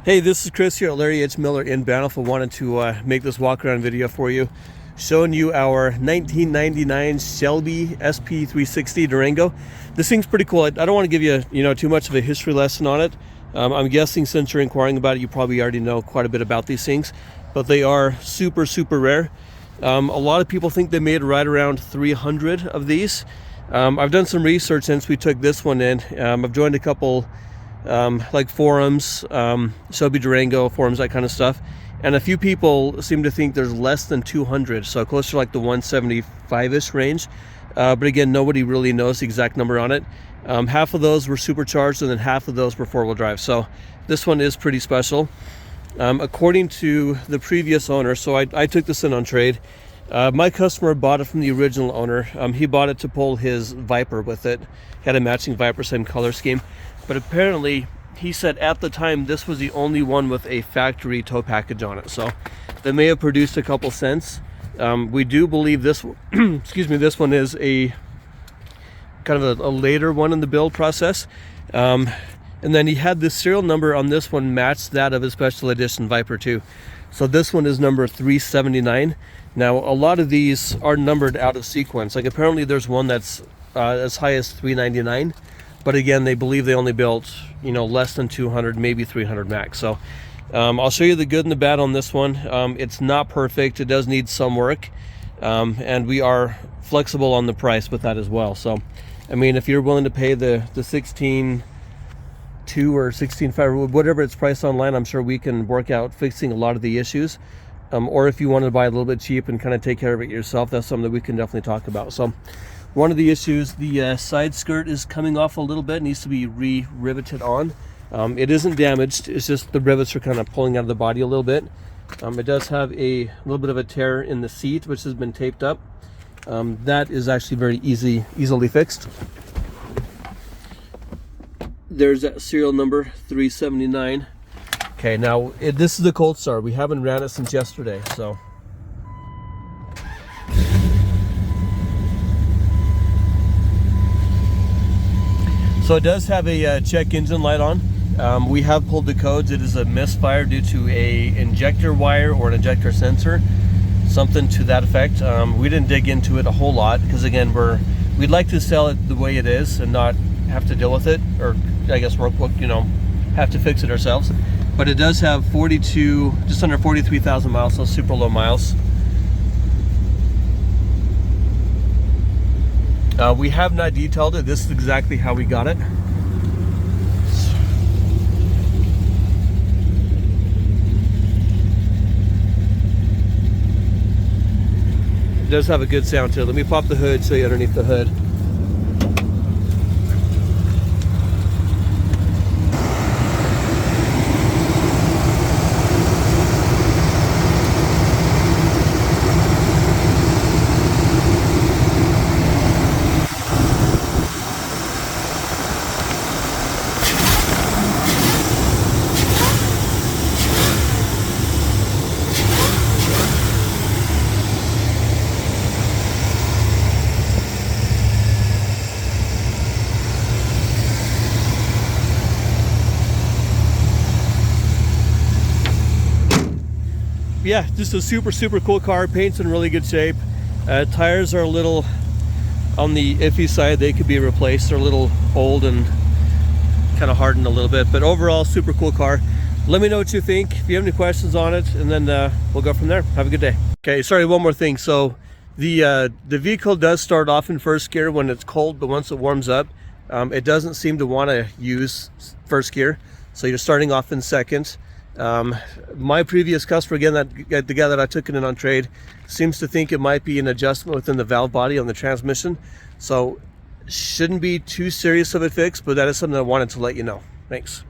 Hey, this is Chris here at Larry H. Miller in Banff. I wanted to make this walk around video for you, showing you our 1999 Shelby sp360 Durango. This thing's pretty cool. I don't want to give you, too much of a history lesson on it. I'm guessing since you're inquiring about it, you probably already know quite a bit about these things, but they are super, super rare. A lot of people think they made right around 300 of these. I've done some research since we took this one in. I've joined a couple like forums, Shelby Durango forums, that kind of stuff, and a few people seem to think there's less than 200, so closer to like the 175-ish range, but again, nobody really knows the exact number on it. Half of those were supercharged and then half of those were four-wheel drive, so this one is pretty special. According to the previous owner, so I took this in on trade. My customer bought it from the original owner. He bought it to pull his Viper with it. He had a matching Viper, same color scheme. But apparently, he said at the time this was the only one with a factory tow package on it. So they may have produced a couple cents. We do believe this, excuse me, this one is a kind of a later one in the build process. And then he had the serial number on this one matched that of his special edition Viper 2. So this one is number 379. Now, a lot of these are numbered out of sequence. Like apparently there's one that's as high as 399. But again, they believe they only built, less than 200, maybe 300 max. So I'll show you the good and the bad on this one. It's not perfect. It does need some work. And we are flexible on the price with that as well. So, I mean, if you're willing to pay the 16.2 or 16.5, whatever it's priced online, I'm sure we can work out fixing a lot of the issues. Or if you want to buy a little bit cheap and kind of take care of it yourself, that's something that we can definitely talk about. So one of the issues, the side skirt is coming off a little bit, needs to be re-riveted on. It isn't damaged, it's just the rivets are kind of pulling out of the body a little bit. It does have a little bit of a tear in the seat, which has been taped up. That is actually very easily fixed. There's that serial number 379. Okay, now this is the cold start. We haven't ran it since yesterday, so. So it does have a check engine light on. We have pulled the codes. It is a misfire due to a injector wire or an injector sensor, something to that effect. We didn't dig into it a whole lot because again, we'd like to sell it the way it is and not have to deal with it, or I guess have to fix it ourselves. But it does have just under 43,000 miles, so super low miles. We have not detailed it. This is exactly how we got it. It does have a good sound to it. Let me pop the hood, show you underneath the hood. Yeah, just a super cool car. Paint's in really good shape. Tires are a little on the iffy side. They could be replaced. They're a little old and kind of hardened a little bit, but overall super cool car. Let me know what you think if you have any questions on it, and then we'll go from there. Have a good day. Okay, sorry, one more thing. So the vehicle does start off in first gear when it's cold, but once it warms up, it doesn't seem to want to use first gear, so you're starting off in second. My previous customer, again, the guy that I took it in on trade, seems to think it might be an adjustment within the valve body on the transmission. So shouldn't be too serious of a fix, but that is something I wanted to let you know. Thanks.